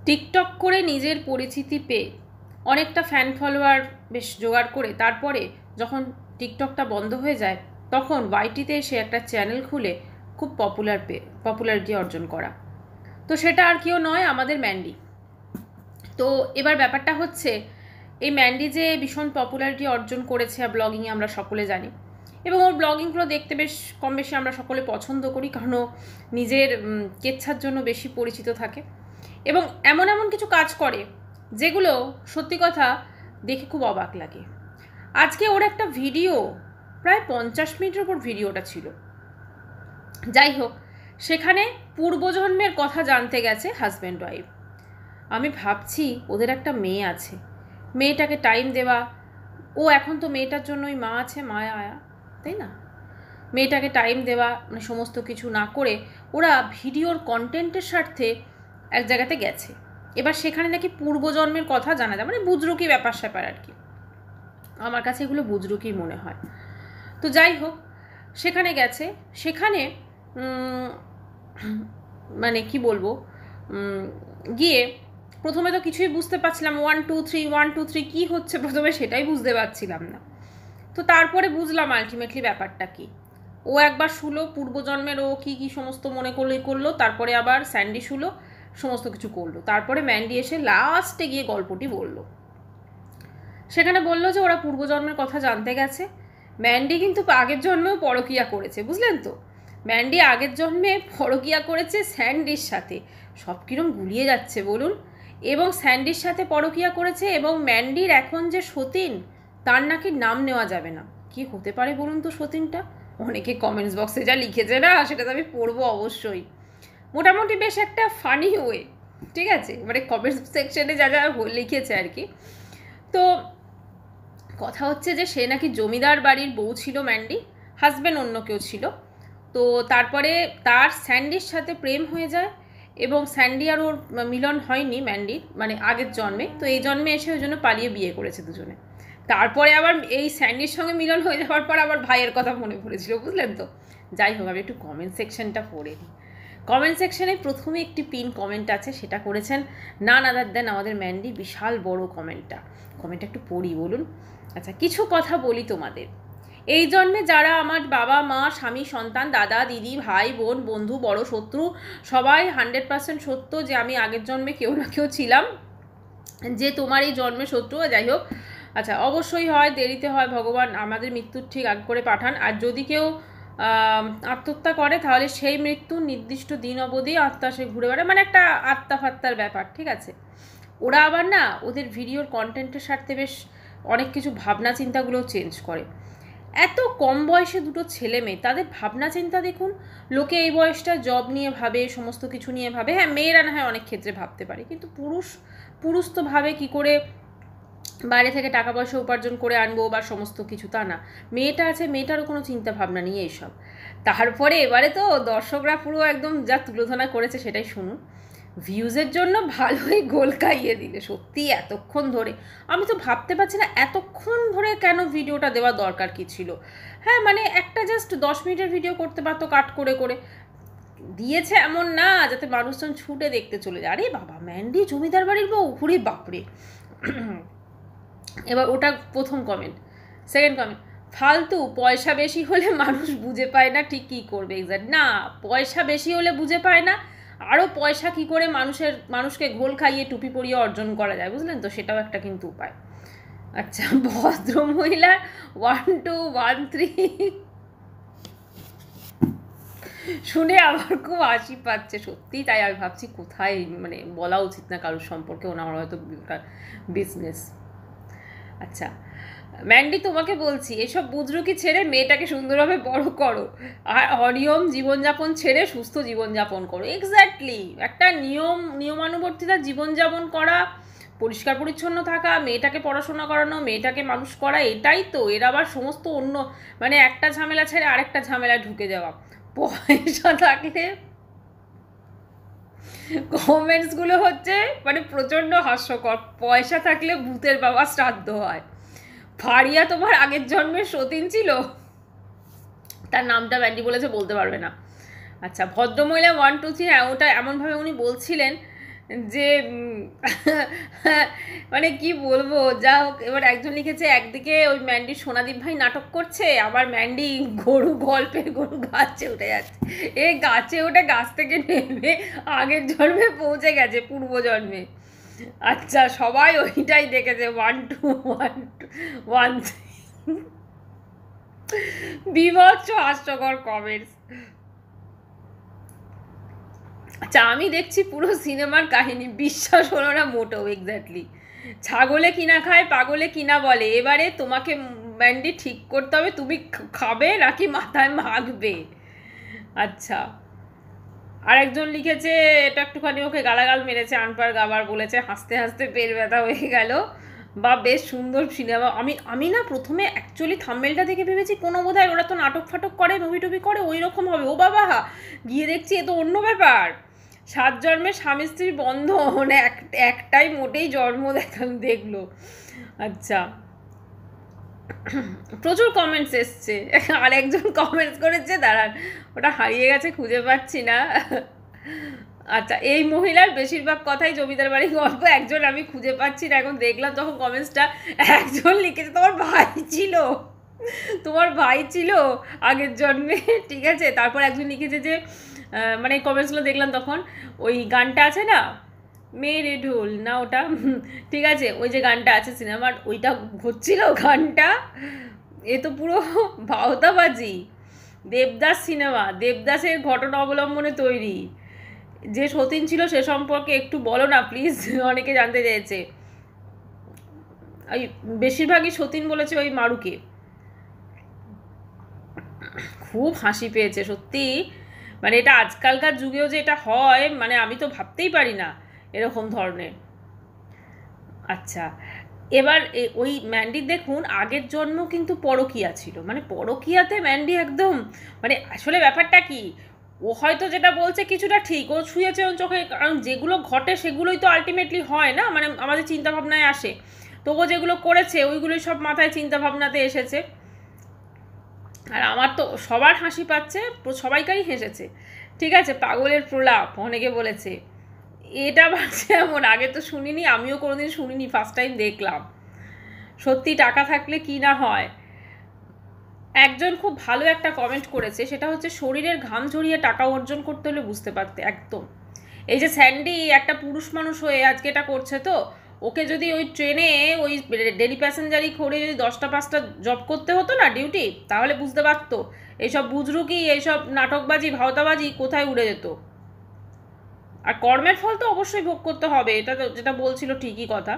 TikTok করে নিজের পরিচিতি পেয়ে অনেকটা ফ্যান ফলোয়ার বেশ জোগাড় করে তারপরে যখন টিকটকটা বন্ধ হয়ে যায় তখন ওয়াইটিতে এসে একটা চ্যানেল খুলে খুব পপুলারিটি অর্জন করা। তো সেটা আর কেউ নয়, আমাদের ম্যান্ডি। তো এবার ব্যাপারটা হচ্ছে, এই ম্যান্ডি যে ভীষণ পপুলারিটি অর্জন করেছে আর ব্লগিংয়ে আমরা সকলে জানি, এবং ওর ব্লগিংগুলো দেখতে বেশ কম বেশি আমরা সকলে পছন্দ করি, কারণ ও নিজের কেচ্ছার জন্য বেশি পরিচিত থাকে এবং এমন এমন কিছু কাজ করে যেগুলো সত্যি কথা দেখে খুব অবাক লাগে। আজকে ওর একটা ভিডিও, প্রায় 50 মিনিটের ওপর ভিডিওটা ছিল, যাই হোক, সেখানে পূর্বজন্মের কথা জানতে গেছে হাজব্যান্ড ওয়াইফ। আমি ভাবছি ওদের একটা মেয়ে আছে, মেয়েটাকে টাইম দেওয়া, ও এখন তো মেয়েটার জন্যই মা আছে, মায়া আয়া, তাই না? মেয়েটাকে টাইম দেওয়া, মানে সমস্ত কিছু না করে ওরা ভিডিওর কন্টেন্টের স্বার্থে এক জায়গাতে গেছে। এবার সেখানে নাকি পূর্বজন্মের কথা জানা যায়, মানে বুজরুকি ব্যাপার স্যাপার আর কি। আমার কাছে এগুলো বুজরুকি মনে হয়। তো যাই হোক, সেখানে গেছে, সেখানে মানে কি বলবো, গিয়ে প্রথমে তো কিছুই বুঝতে পারছিলাম, 1 2 3 কী হচ্ছে প্রথমে সেটাই বুঝতে পারছিলাম না। তো তারপরে বুঝলাম আলটিমেটলি ব্যাপারটা কি। ও একবার শুলো পূর্বজন্মের ও কী কী সমস্ত মনে করলো, তারপরে আবার স্যান্ডি শুলো, সমস্ত কিছু করলো, তারপরে ম্যান্ডি এসে লাস্টে গিয়ে গল্পটি বলল। সেখানে বলল যে ওরা পূর্বজন্মের কথা জানতে গেছে। ম্যান্ডি কিন্তু আগের জন্মেও পরকীয়া করেছে, বুঝলেন তো? ম্যান্ডি আগের জন্মে পরকীয়া করেছে স্যান্ডির সাথে। সব কিরম গুলিয়ে যাচ্ছে বলুন। এবং স্যান্ডির সাথে পরকীয়া করেছে, এবং ম্যান্ডির এখন যে সতীন, তার নাকি নাম নেওয়া যাবে না। কি হতে পারে বলুন তো সতীনটা? অনেকে কমেন্টস বক্সে যা লিখেছে না, সেটা তো আমি পড়বো অবশ্যই। মোটামুটি বেশ একটা ফানি ওয়ে, ঠিক আছে, মানে কমেন্টস সেকশনে যা যা লিখেছে আর কি। তো কথা হচ্ছে যে সে নাকি জমিদার বাড়ির বউ ছিল ম্যান্ডি, হাজব্যান্ড অন্য কেউ ছিল। তো তারপরে তার স্যান্ডির সাথে প্রেম হয়ে যায়, এবং স্যান্ডি আর ওর মিলন হয়নি ম্যান্ডির, মানে আগের জন্মে। তো এই জন্মে এসে ওই জন্য পালিয়ে বিয়ে করেছে দুজনে। তারপরে আবার এই স্যান্ডির সঙ্গে মিলন হয়ে যাওয়ার পর আবার ভাইয়ের কথা মনে পড়েছিল, বুঝলেন তো? যাই হোক, আমি একটু কমেন্ট সেকশনটা পড়ে নিই। কমেন্ট সেকশনে প্রথমে একটি পিন কমেন্ট আছে, সেটা করেছেন নান আদার দেন আমাদের ম্যান্ডি। বিশাল বড় কমেন্টটা একটু পড়ি, বলুন। আচ্ছা, কিছু কথা বলি তোমাদের। এই জন্মে যারা আমার বাবা মা স্বামী সন্তান দাদা দিদি ভাই বোন বন্ধু বড় শত্রু, সবাই 100% সত্য যে আমি আগের জন্মে কেউ না কেউ ছিলাম, যে তোমার এই জন্মে শত্রু। যাই হোক, আচ্ছা, অবশ্যই হয়, দেরিতে হয়, ভগবান আমাদের মৃত্যুর ঠিক আগ করে পাঠান। আর যদি কেউ আত্মহত্যা করে তাহলে সেই মৃত্যুর নির্দিষ্ট দিন অবধি আত্মা সে ঘুরে বেড়ায়, মানে একটা আত্মা ফাত্তার ব্যাপার, ঠিক আছে? ওরা আবার না ওদের ভিডিওর কন্টেন্টের স্বার্থে বেশ অনেক কিছু ভাবনা চিন্তাগুলোও চেঞ্জ করে। এত কম বয়সে দুটো ছেলে মেয়ে, তাদের ভাবনা চিন্তা দেখুন। লোকে এই বয়সটা জব নিয়ে ভাবে, সমস্ত কিছু নিয়ে ভাবে। হ্যাঁ, মেয়েরা না হয় অনেক ক্ষেত্রে ভাবতে পারে, কিন্তু পুরুষ তো ভাবে কি করে বাইরে থেকে টাকা পয়সা উপার্জন করে আনবো বা সমস্ত কিছু, তা না। মেয়েটা আছে, মেয়েটারও কোনো চিন্তা ভাবনা নিয়ে এইসব। তারপরে এবারে তো দর্শকরা পুরো একদম যা তুলোধনা করেছে সেটাই শুনুন। ভিউজের জন্য ভালোই গোল খাইয়ে দিলে, সত্যি। এতক্ষণ ধরে আমি তো ভাবতে পারছি না এতক্ষণ ধরে কেন ভিডিওটা দেওয়ার দরকার কি ছিল। হ্যাঁ, মানে একটা জাস্ট 10 মিনিটের ভিডিও করতে পারতো, কাট করে করে দিয়েছে, এমন না যাতে মানুষজন ছুটে দেখতে চলে যায়। আরে বাবা, ম্যান্ডি জমিদার বাড়ির বউ, ঘুরে বাপরে। এবার ওটা প্রথম কমেন্ট। সেকেন্ড কমেন্ট, ফালতু, পয়সা বেশি হলে মানুষ বুঝে পায় না ঠিক কী করবে। এক্স্যাক্ট না, পয়সা বেশি হলে বুঝে পায় না, আরও পয়সা কী করে মানুষকে ঘোল খাইয়ে টুপি পরিয়ে অর্জন করা যায়, বুঝলেন তো? সেটাও একটা কিন্তু উপায়। আচ্ছা, ভদ্রমহিলার 1 2 1 3 শুনে আমার খুব হাসি পাচ্ছে সত্যি। তাই আমি ভাবছি কোথায়, মানে বলা উচিত না কারোর সম্পর্কে, ওনার হয়তো বিজনেস। আচ্ছা, ম্যান্ডি তোমাকে বলছি, এসব বুজরুকি ছেড়ে মেয়েটাকে সুন্দরভাবে বড় করো, আর অনিয়ম জীবনযাপন ছেড়ে সুস্থ জীবনযাপন করো। এক্স্যাক্টলি, একটা নিয়মানুবর্তিতা জীবনযাপন করা, পরিষ্কার পরিচ্ছন্ন থাকা, মেয়েটাকে পড়াশোনা করানো, মেয়েটাকে মানুষ করা, এটাই তো। এর আবার সমস্ত অন্য, মানে একটা ঝামেলা ছেড়ে আরেকটা ঝামেলায় ঢুকে যাওয়া। পয়সা থাকলে কমেন্টসগুলো হচ্ছে মানে প্রচণ্ড হাস্যকর। পয়সা থাকলে ভূতের বাবা শ্রাদ্ধ হয়। ফারিয়া তোমার আগের জন্মের সতীন ছিল? তার নামটা ম্যান্ডি বলেছে, বলতে পারবে না। আচ্ছা, ভদ্রমহিলা 1 2 3, হ্যাঁ, ওটা এমনভাবে উনি বলছিলেন যে মানে কি বলবো, যা হোক। এবার একজন লিখেছে একদিকে ওই ম্যান্ডি সোনাদীপ ভাই নাটক করছে, আবার ম্যান্ডি গরু গল্পের গরু গাছে উঠে যাচ্ছে। এই গাছে উঠে গাছ থেকে নেমে আগের জন্মে পৌঁছে গেছে, পূর্বজন্মে। আচ্ছা, সবাই ওইটাই দেখেছে। 1 2 1 2 1 3 বিভৎস হাস্যকর কমেন্টস। আচ্ছা, আমি দেখছি পুরো সিনেমার কাহিনী, বিশ্বাস হলো না মোটেও। এক্স্যাক্টলি, ছাগলে কিনা খায় পাগলে কিনা বলে। এবারে তোমাকে ম্যান্ডি ঠিক করতে হবে, তুমি খাবে নাকি মাথায় মাখবে। আচ্ছা, আরেকজন লিখেছে, এটা একটুখানি ওকে গালাগাল মেরেছে, আনপার গাবার বলেছে, হাসতে হাসতে পেট ব্যথা হয়ে গেল। বা বেশ সুন্দর সিনেমা। আমি না প্রথমে অ্যাকচুয়ালি থাম্বনেলটা দেখে ভেবেছি কোনো বোধহয় ওরা তো নাটক ফাটক করে, মুভি টুভি করে, ওই রকম হবে। ও বাবা, গিয়ে দেখছি এ তো অন্য ব্যাপার। 7 জন্মের স্বামী স্ত্রীর বন্ধন, একটাই মোটেই জন্ম দেখলো। আচ্ছা, প্রচুর কমেন্টস এসছে। আর একজন কমেন্টস করেছে, দাঁড়ান ওটা হারিয়ে গেছে, খুঁজে পাচ্ছি না। আচ্ছা, এই মহিলার বেশিরভাগ কথাই জমিদার বাড়ির গল্প। একজন আমি খুঁজে পাচ্ছি না, এখন দেখলাম যখন কমেন্টসটা, একজন লিখেছে তোমার ভাই ছিল, তোমার ভাই ছিল আগের জন্মে। ঠিক আছে, তারপর একজন লিখেছে যে মানে কমেন্টসগুলো দেখলাম তখন, ওই গানটা আছে না, মেরে ঢোল না ওটা, ঠিক আছে, ওই যে গানটা আছে সিনেমার, ওইটা হচ্ছিল গানটা। এ তো পুরো ভাওতাবাজি। দেবদাস সিনেমা, দেবদাসের ঘটনা অবলম্বনে তৈরি। যে সতীন ছিল সে সম্পর্কে একটু বলো না প্লিজ, অনেকে জানতে চেয়েছে। ওই বেশিরভাগই সতীন বলেছে ওই মারুকে। খুব হাসি পেয়েছে সত্যি। মানে এটা আজকালকার যুগেও যে এটা হয়, মানে আমি তো ভাবতেই পারি না এরকম ধরনের। আচ্ছা, এবার ওই ম্যান্ডির দেখুন আগের জন্ম কিন্তু পরকীয়া ছিল, মানে পরকীয়াতে ম্যান্ডি একদম, মানে আসলে ব্যাপারটা কি, ও হয়তো যেটা বলছে কিছুটা ঠিক, ও ছুঁয়েছে ওর চোখে, কারণ যেগুলো ঘটে সেগুলোই তো আলটিমেটলি হয় না, মানে আমাদের চিন্তাভাবনায় আসে। তো ও যেগুলো করেছে ওইগুলোই সব মাথায় চিন্তাভাবনাতে এসেছে। আর আমার তো সবার হাসি পাচ্ছে, সবাইকারই হেসেছে। ঠিক আছে, পাগলের প্রলাপ অনেকে বলেছে। এটা ভাবছে এমন, আগে তো শুনিনি, আমিও কোনোদিন শুনিনি, ফার্স্ট টাইম দেখলাম। সত্যি টাকা থাকলে কি না হয়। একজন খুব ভালো একটা কমেন্ট করেছে, সেটা হচ্ছে শরীরের ঘাম ঝরিয়ে টাকা অর্জন করতে হলে বুঝতে পারতে। একদম, এই যে স্যান্ডি একটা পুরুষ মানুষ হয়ে আজকে এটা করছে, তো ওকে যদি ওই ট্রেনে ওই ডেলি প্যাসেঞ্জারই করে যদি 10টা 5টা জব করতে হতো না ডিউটি, তাহলে বুঝতে পারতো এইসব বুজরুকি, এইসব নাটকবাজি ভাওতাবাজি কোথায় উড়ে যেত। আর কর্মের ফল তো অবশ্যই ভোগ করতে হবে, এটা তো যেটা বলছিল ঠিকই কথা।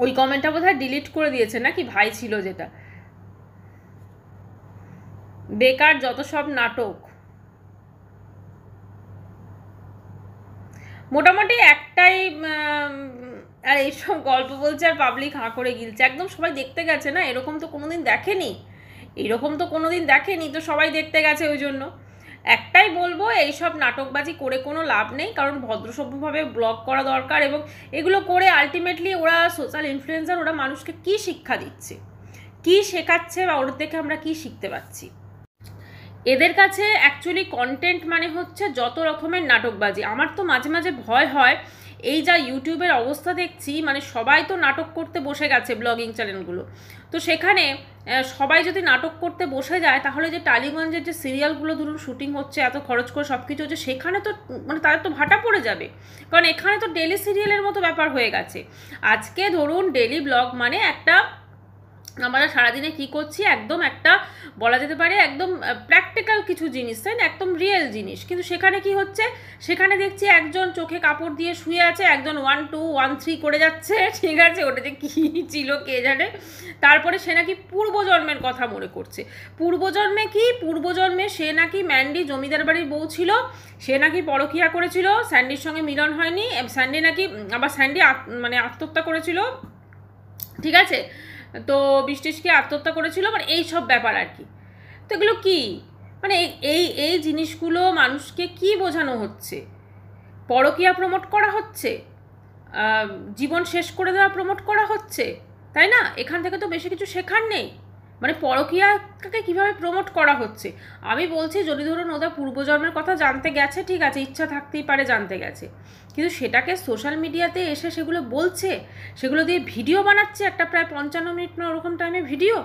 ওই কমেন্টটা বোধহয় ডিলিট করে দিয়েছে নাকি, ভাই ছিল যেটা। বেকার যত সব নাটক। মোটামুটি একটাই, আর এইসব গল্প বলছে আর পাবলিক হাঁ করে গিলছে। একদম সবাই দেখতে গেছে না, এরকম তো কোনোদিন দেখেনি, এরকম তো কোনোদিন দেখেনি, তো সবাই দেখতে গেছে। ওই জন্য একটাই বলবো, এইসব নাটকবাজি করে কোনো লাভ নেই, কারণ ভদ্রসভ্যভাবে ব্লগ করা দরকার। এবং এগুলো করে আলটিমেটলি ওরা সোশ্যাল ইনফ্লুয়েন্সার, ওরা মানুষকে কী শিক্ষা দিচ্ছে, কী শেখাচ্ছে, বা ওর থেকে আমরা কী শিখতে পাচ্ছি। এদের কাছে অ্যাকচুয়ালি কন্টেন্ট মানে হচ্ছে যত রকমের নাটকবাজি। আমার তো মাঝে মাঝে ভয় হয়, এই যা ইউটিউবের অবস্থা দেখছি, মানে সবাই তো নাটক করতে বসে গেছে, ব্লগিং চ্যানেলগুলো। তো সেখানে সবাই যদি নাটক করতে বসে যায়, তাহলে যে টালিগঞ্জের যে সিরিয়ালগুলো ধরুন শুটিং হচ্ছে, এত খরচ করে সব কিছু হচ্ছে, সেখানে তো মানে তাদের তো ভাটা পড়ে যাবে। কারণ এখানে তো ডেলি সিরিয়ালের মতো ব্যাপার হয়ে গেছে। আজকে ধরুন ডেলি ব্লগ মানে একটা, আমরা সারাদিনে কি করছি, একদম একটা বলা যেতে পারে একদম প্র্যাকটিক্যাল কিছু জিনিস, তাই না, একদম রিয়েল জিনিস। কিন্তু সেখানে কি হচ্ছে, সেখানে দেখছি একজন চোখে কাপড় দিয়ে শুয়ে আছে, একজন 1 2 1 3 করে যাচ্ছে। ঠিক আছে, ওটা যে কী ছিল কে জানে। তারপরে সে নাকি পূর্বজন্মের কথা মনে করছে। পূর্বজন্মে কি, পূর্বজন্মে সে নাকি ম্যান্ডি জমিদার বাড়ির বউ ছিল, সে নাকি পরকীয়া করেছিল, স্যান্ডির সঙ্গে মিলন হয়নি, স্যান্ডি নাকি আবার স্যান্ডি মানে আত্মহত্যা করেছিল। ঠিক আছে, তো বৃষ্টিশকে আত্মহত্যা করেছিল, মানে এই সব ব্যাপার আর কি। তো এগুলো কি, মানে এই এই জিনিসগুলো মানুষকে কি বোঝানো হচ্ছে? পরকীয়া প্রমোট করা হচ্ছে, জীবন শেষ করে দেওয়া প্রমোট করা হচ্ছে, তাই না? এখান থেকে তো বেশি কিছু শেখার নেই। মানে পরকীয়াকে কীভাবে প্রমোট করা হচ্ছে। আমি বলছি যদি ধরুন ওদের পূর্বজন্মের কথা জানতে গেছে, ঠিক আছে, ইচ্ছা থাকতেই পারে জানতে গেছে, কিন্তু সেটাকে সোশ্যাল মিডিয়াতে এসে সেগুলো বলছে, সেগুলো দিয়ে ভিডিও বানাচ্ছে, একটা প্রায় 55 মিনিট না ওরকম টাইমে ভিডিও,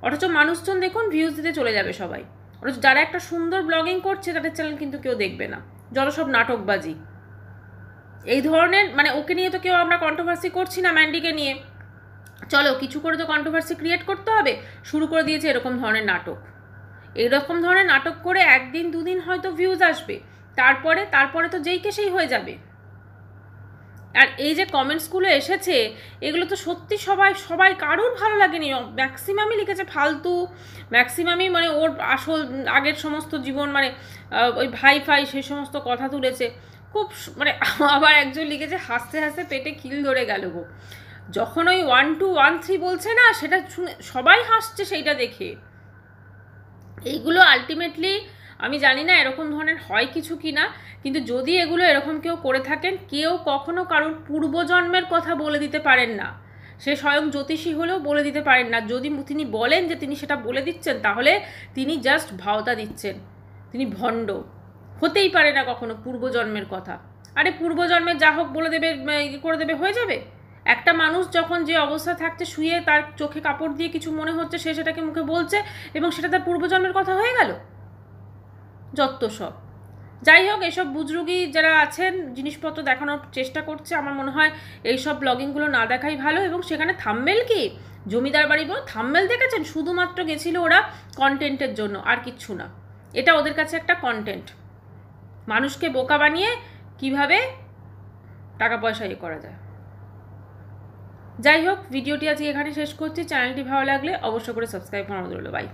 অথচ মানুষজন দেখুন ভিউজ দিতে চলে যাবে সবাই। অথচ যারা একটা সুন্দর ব্লগিং করছে তাদের চ্যানেল কিন্তু কেউ দেখবে না, যত সব নাটকবাজি। এই ধরনের মানে ওকে নিয়ে তো কেউ আমরা কন্ট্রোভার্সি করছি না, ম্যান্ডিকে নিয়ে, চলো কিছু করে তো কন্ট্রোভার্সি ক্রিয়েট করতে হবে, শুরু করে দিয়েছে এরকম ধরনের নাটক। এইরকম ধরনের নাটক করে একদিন দুদিন হয়তো ভিউজ আসবে, তারপরে তো যেই কে সেই হয়ে যাবে। আর এই যে কমেন্টসগুলো এসেছে এগুলো তো সত্যি সবাই কারোর ভালো লাগেনি, ম্যাক্সিমামই লিখেছে ফালতু, ম্যাক্সিমামই মানে ওর আসল আগের সমস্ত জীবন মানে ওই ভাই সেই সমস্ত কথা তুলেছে খুব মানে। আবার একজন লিখেছে হাসতে হাসতে পেটে খিল ধরে গেল গো, যখন ওই 1 2 1 3 বলছে না সেটা শুনে সবাই হাসছে সেইটা দেখে। এইগুলো আলটিমেটলি আমি জানি না এরকম ধরনের হয় কিছু কি না, কিন্তু যদি এগুলো এরকম কেউ করে থাকেন, কেউ কখনো কারোর পূর্বজন্মের কথা বলে দিতে পারেন না, সে স্বয়ং জ্যোতিষী হলেও বলে দিতে পারেন না। যদি তিনি বলেন যে তিনি সেটা বলে দিচ্ছেন, তাহলে তিনি জাস্ট ভাওতা দিচ্ছেন, তিনি ভণ্ড। হতেই পারে না কখনো পূর্বজন্মের কথা। আরে পূর্বজন্মের যা হোক বলে দেবে, করে দেবে, হয়ে যাবে। একটা মানুষ যখন যে অবস্থা থাকছে শুয়ে, তার চোখে কাপড় দিয়ে কিছু মনে হচ্ছে, সে সেটাকে মুখে বলছে এবং সেটা তার পূর্বজন্মের কথা হয়ে গেল। যত সব, যাই হোক, এসব বুজরুগি যারা আছেন জিনিসপত্র দেখানোর চেষ্টা করছে, আমার মনে হয় এইসব ব্লগিংগুলো না দেখাই ভালো। এবং সেখানে থাম্বনেল কি জমিদার বাড়ি বল, থাম্বনেল দেখেছেন, শুধুমাত্র গেছিল ওরা কন্টেন্টের জন্য, আর কিচ্ছু না। এটা ওদের কাছে একটা কন্টেন্ট, মানুষকে বোকা বানিয়ে কিভাবে টাকা পয়সা করা যায়। যাই হোক, ভিডিওটি আজকে এখানে শেষ করছি। চ্যানেলটি ভালো লাগলে অবশ্যই করে সাবস্ক্রাইব করা অনুরোধ রইল। বাই।